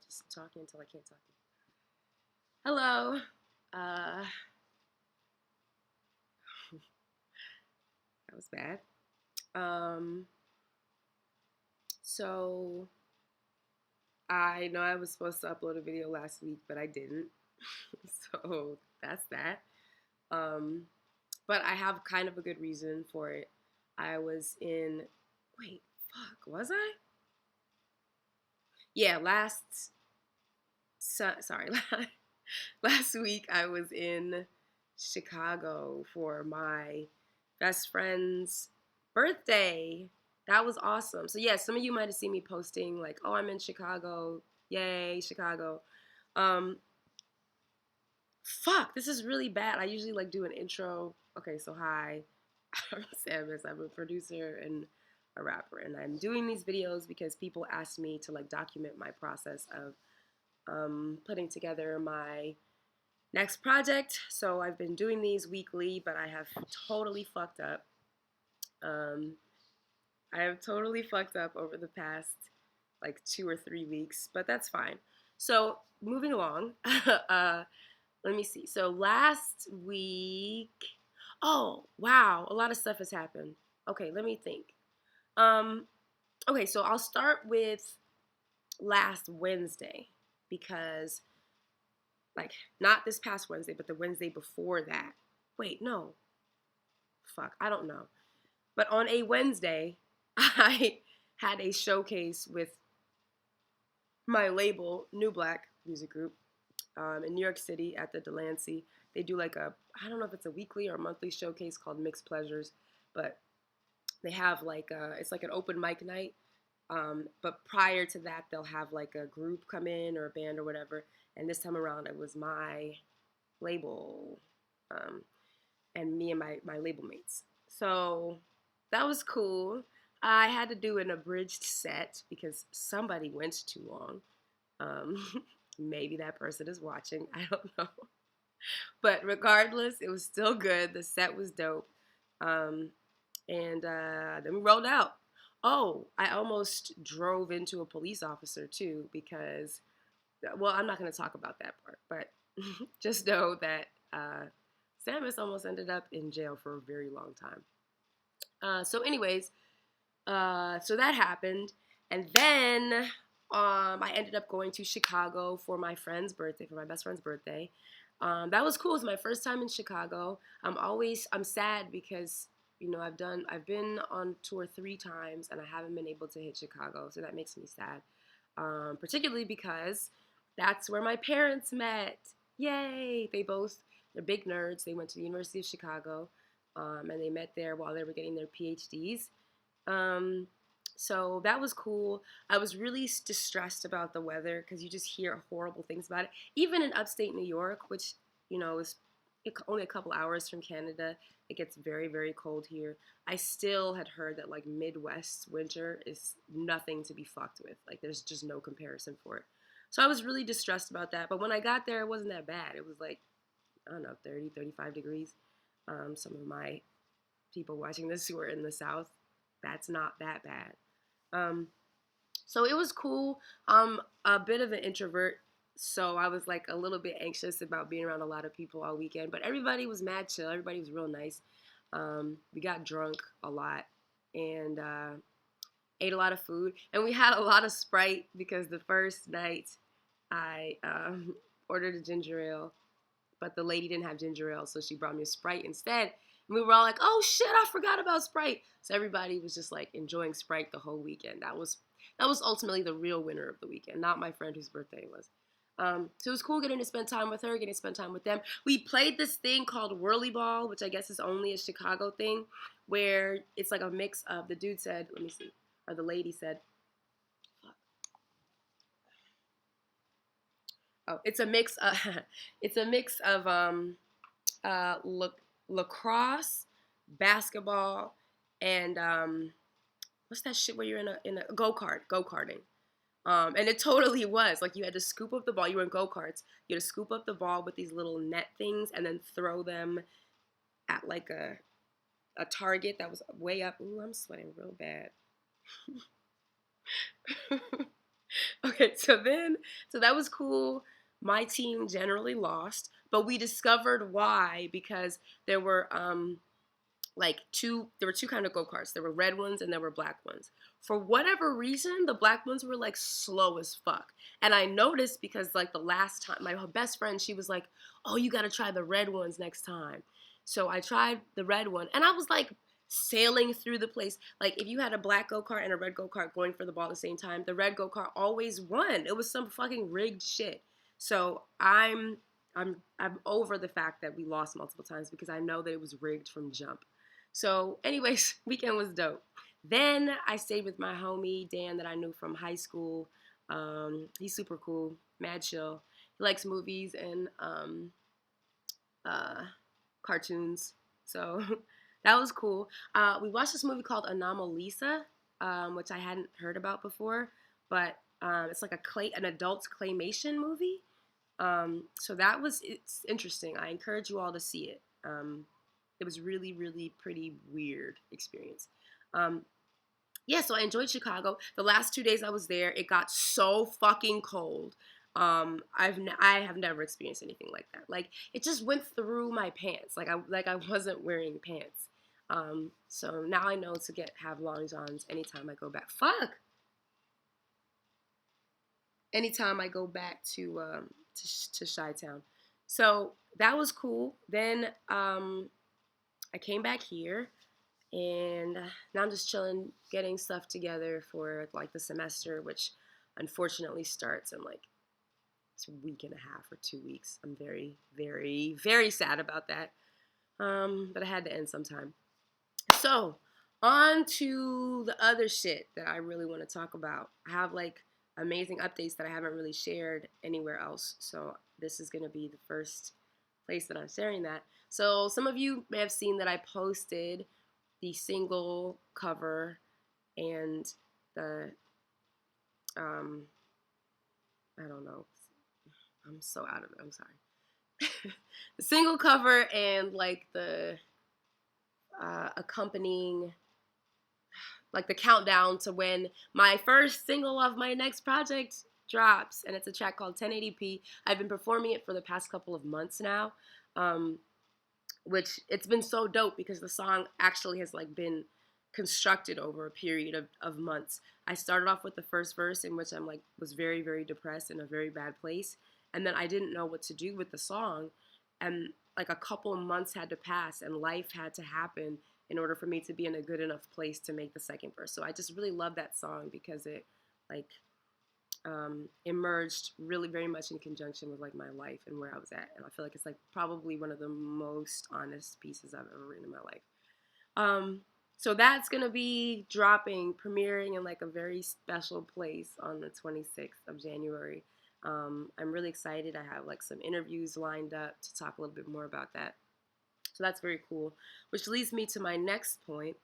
just talking until I can't talk. Hello. Uh, that was bad. Um, so I know I was supposed to upload a video last week, but I didn't. So that's that. Um, but I have kind of a good reason for it. I was in. Wait, fuck, was I? Yeah, sorry, last week I was in Chicago for my best friend's birthday. That was awesome. So yeah, some of you might have seen me posting like, "Oh, I'm in Chicago. Yay, Chicago." Um, fuck, this is really bad. I usually like do an intro. Okay, so hi, I'm Sammus. I'm a producer and a rapper, and I'm doing these videos because people asked me to like document my process of putting together my next project. So I've been doing these weekly, but I have totally fucked up. Um, I have totally fucked up over the past like 2 or 3 weeks, but that's fine. So moving along, let me see. So last week, oh wow, a lot of stuff has happened. Okay, let me think. Um, okay, so I'll start with last Wednesday because like not this past Wednesday, but the Wednesday before that. Wait, no. Fuck, I don't know. But on a Wednesday, I had a showcase with my label, New Black Music Group, in New York City at the Delancey. They do like I don't know if it's a weekly or a monthly showcase called Mixed Pleasures, but they have like it's like an open mic night. But prior to that, they'll have like a group come in or a band or whatever. And this time around, it was my label um, and me and my label mates. So that was cool. I had to do an abridged set because somebody went too long. Um, maybe that person is watching. I don't know. But regardless, it was still good. The set was dope. Um, and then we rolled out. Oh, I almost drove into a police officer too because, well, I'm not going to talk about that part, but just know that Sammus almost ended up in jail for a very long time. Anyways, so that happened, and then I ended up going to Chicago for my friend's birthday, for my best friend's birthday. That was cool. It was my first time in Chicago. I'm sad because I've been on tour 3 times and I haven't been able to hit Chicago, so that makes me sad. Particularly because that's where my parents met. Yay! They're big nerds. They went to the University of Chicago, and they met there while they were getting their PhDs. Um, so that was cool. I was really distressed about the weather because you just hear horrible things about it. Even in upstate New York, which is only a couple hours from Canada, it gets very, very cold here. I still had heard that like Midwest winter is nothing to be fucked with. Like there's just no comparison for it. So I was really distressed about that. But when I got there, it wasn't that bad. It was like, I don't know, 30, 35 degrees. Some of my people watching this who are in the South, that's not that bad. Um, so it was cool. I'm a bit of an introvert, so I was like a little bit anxious about being around a lot of people all weekend. But everybody was mad chill. Everybody was real nice. We got drunk a lot and ate a lot of food, and we had a lot of Sprite because the first night I ordered a ginger ale, but the lady didn't have ginger ale, so she brought me a Sprite instead. And we were all like, "Oh shit, I forgot about Sprite." So everybody was just like enjoying Sprite the whole weekend. That was ultimately the real winner of the weekend, not my friend whose birthday it was. So it was cool getting to spend time with her, getting to spend time with them. We played this thing called Whirly Ball, which I guess is only a Chicago thing, where it's like a mix of, the dude said, let me see, or the lady said, oh, it's a mix. It's a mix of uh, lacrosse, basketball, and what's that shit where you're in a go karting. And it totally was like you had to scoop up the ball. You were in go karts. You had to scoop up the ball with these little net things and then throw them at like a target that was way up. Ooh, I'm sweating real bad. Okay, so that was cool. My team generally lost, but we discovered why because there were there were two kind of go-karts. There were red ones and there were black ones. For whatever reason, the black ones were like slow as fuck. And I noticed because like the last time my best friend, she was like, "Oh, you got to try the red ones next time." So I tried the red one and I was like sailing through the place. Like if you had a black go-kart and a red go-kart going for the ball at the same time, the red go-kart always won. It was some fucking rigged shit. So I'm over the fact that we lost multiple times because I know that it was rigged from jump. So, anyways, weekend was dope. Then I stayed with my homie Dan that I knew from high school. He's super cool, mad chill. He likes movies and uh, cartoons. So that was cool. We watched this movie called Anomalisa, which I hadn't heard about before, but it's like an adult claymation movie. So it's interesting. I encourage you all to see it. It was really, really pretty weird experience. Um, yeah, so I enjoyed Chicago. The last 2 days I was there, it got so fucking cold. I have never experienced anything like that. Like it just went through my pants. Like I wasn't wearing pants. So now I know to have long johns anytime I go back. Fuck. Anytime I go back to Chi-Town. So that was cool. Then I came back here and now I'm just chilling, getting stuff together for like the semester, which unfortunately starts in like it's a week and a half or 2 weeks. I'm very, very, very sad about that. But I had to end sometime. So on to the other shit that I really want to talk about. I have like amazing updates that I haven't really shared anywhere else. So this is gonna be the first place that I'm sharing that. So some of you may have seen that I posted the single cover and the I don't know. I'm so out of it. I'm sorry. The single cover and like the accompanying like the countdown to when my first single of my next project drops, and it's a track called 1080p. I've been performing it for the past couple of months now, which it's been so dope because the song actually has like been constructed over a period of months. I started off with the first verse in which I'm like was very, very depressed in a very bad place, and then I didn't know what to do with the song, and like a couple of months had to pass and life had to happen in order for me to be in a good enough place to make the second verse. So I just really love that song because it like emerged really very much in conjunction with like my life and where I was at, and I feel like it's like probably one of the most honest pieces I've ever written in my life. So that's gonna be premiering in like a very special place on the 26th of January. I'm really excited. I have like some interviews lined up to talk a little bit more about that. So that's very cool. Which leads me to my next point.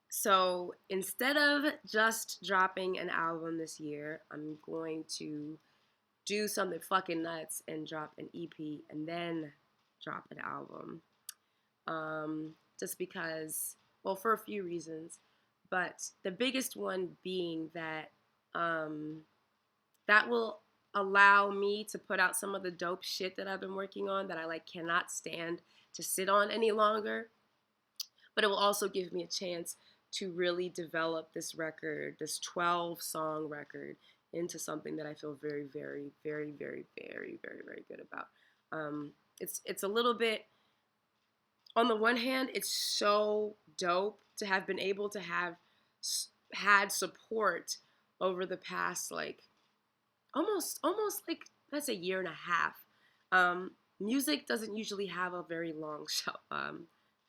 So instead of just dropping an album this year, I'm going to do something fucking nuts and drop an EP and then drop an album. Just because, well, for a few reasons, but the biggest one being that that will allow me to put out some of the dope shit that I've been working on that I like cannot stand to sit on any longer. But it will also give me a chance to really develop this record, this 12-song record, into something that I feel very, very, very, very, very, very, very good about. It's a little bit, on the one hand, it's so dope to have been able to have had support over the past like almost like that's a year and a half. Music doesn't usually have a very long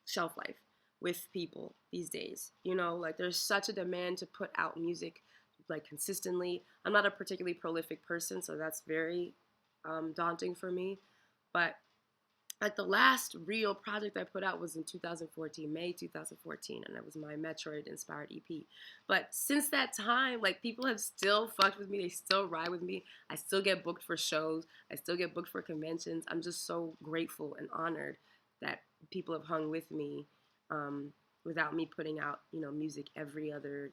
shelf life with people these days. You know, like there's such a demand to put out music like consistently. I'm not a particularly prolific person, so that's very daunting for me. But like the last real project I put out was in 2014, May 2014, and that was my Metroid inspired EP. But since that time, like people have still fucked with me. They still ride with me. I still get booked for shows. I still get booked for conventions. I'm just so grateful and honored that people have hung with me without me putting out, music every other,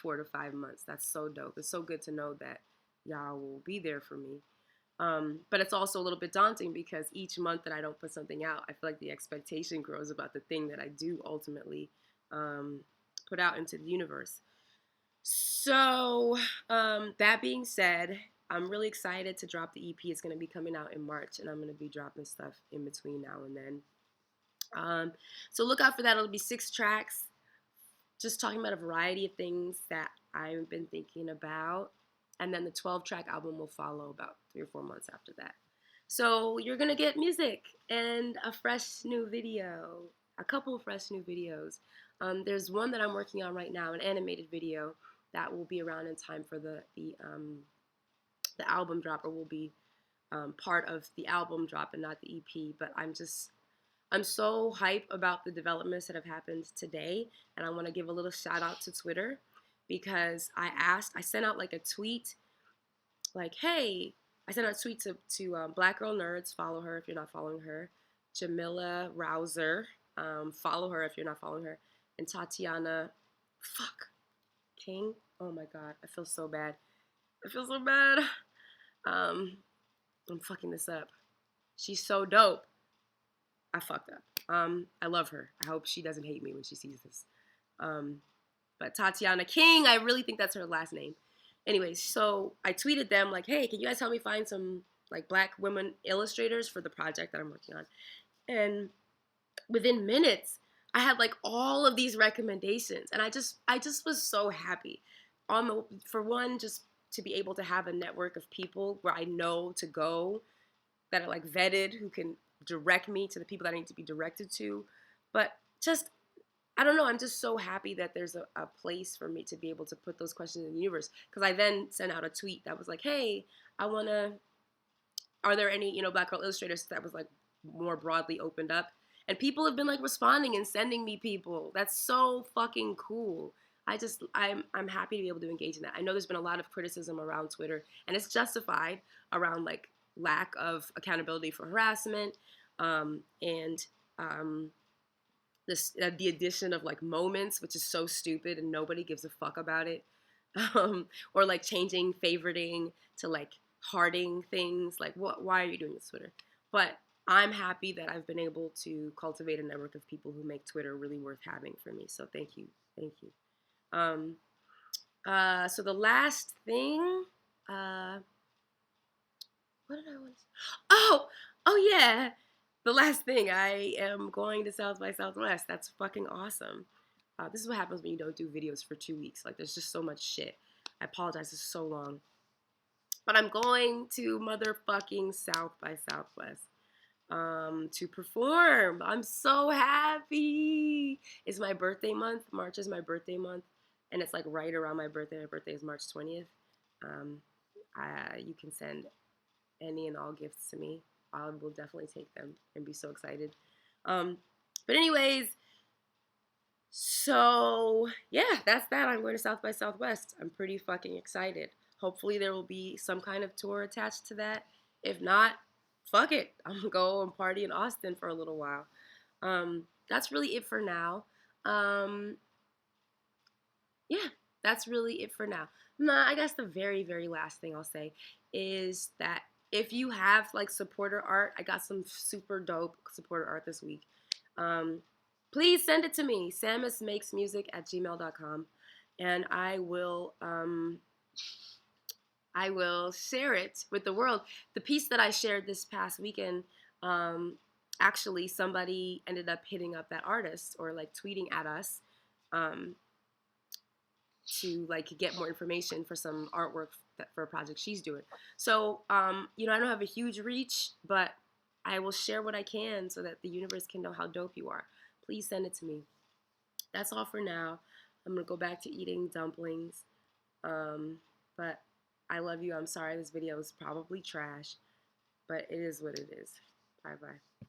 4 to 5 months. That's so dope. It's so good to know that y'all will be there for me. But it's also a little bit daunting because each month that I don't put something out, I feel like the expectation grows about the thing that I do ultimately put out into the universe. So, that being said, I'm really excited to drop the EP. It's going to be coming out in March, and I'm going to be dropping stuff in between now and then. So look out for that. It'll be 6 tracks, just talking about a variety of things that I've been thinking about. And then the 12-track album will follow about 3 or 4 months after that. So you're going to get music and a fresh new video, a couple of fresh new videos. There's one that I'm working on right now, an animated video that will be around in time for the album drop, or will be part of the album drop and not the EP. But I'm so hype about the developments that have happened today, and I want to give a little shout out to Twitter because I sent out like a tweet, like, hey, I sent out a tweet to Black Girl Nerds, follow her if you're not following her, Jamila Rouser, follow her if you're not following her, and Tatiana, King, oh my god, I feel so bad. I'm fucking this up. She's so dope. I fucked up. I love her. I hope she doesn't hate me when she sees this. But Tatiana King, I really think that's her last name. Anyway, so I tweeted them like, hey, can you guys help me find some like Black women illustrators for the project that I'm working on? And within minutes, I had like all of these recommendations, and I just was so happy. For one, just to be able to have a network of people where I know to go, that are like vetted, who can direct me to the people that I need to be directed to. But just, I don't know, I'm just so happy that there's a place for me to be able to put those questions in the universe. Because I then sent out a tweet that was like, hey, are there any, Black girl illustrators, that was like more broadly opened up? And people have been like responding and sending me people. That's so fucking cool. I'm happy to be able to engage in that. I know there's been a lot of criticism around Twitter, and it's justified, around like lack of accountability for harassment, and the addition of like moments, which is so stupid and nobody gives a fuck about it, or like changing favoriting to like hearting things. Like, why are you doing this, Twitter? But I'm happy that I've been able to cultivate a network of people who make Twitter really worth having for me. So thank you. So the last thing, what did I want to say? Oh yeah. The last thing, I am going to South by Southwest. That's fucking awesome. This is what happens when you don't do videos for 2 weeks. Like, there's just so much shit. I apologize, it's so long. But I'm going to motherfucking South by Southwest to perform. I'm so happy. It's my birthday month. March is my birthday month. And it's like right around my birthday. My birthday is March 20th. You can send any and all gifts to me. I will definitely take them and be so excited. But anyways, so yeah, that's that. I'm going to South by Southwest. I'm pretty fucking excited. Hopefully there will be some kind of tour attached to that. If not, fuck it. I'm gonna go and party in Austin for a little while. That's really it for now. Yeah, that's really it for now. I guess the very, very last thing I'll say is that if you have like supporter art, I got some super dope supporter art this week. Please send it to me, sammusmakesmusic@gmail.com, and I will share it with the world. The piece that I shared this past weekend, actually somebody ended up hitting up that artist or like tweeting at us to like get more information for some artwork for a project she's doing. So, I don't have a huge reach, but I will share what I can so that the universe can know how dope you are. Please send it to me. That's all for now. I'm going to go back to eating dumplings. But I love you. I'm sorry this video is probably trash, but it is what it is. Bye-bye.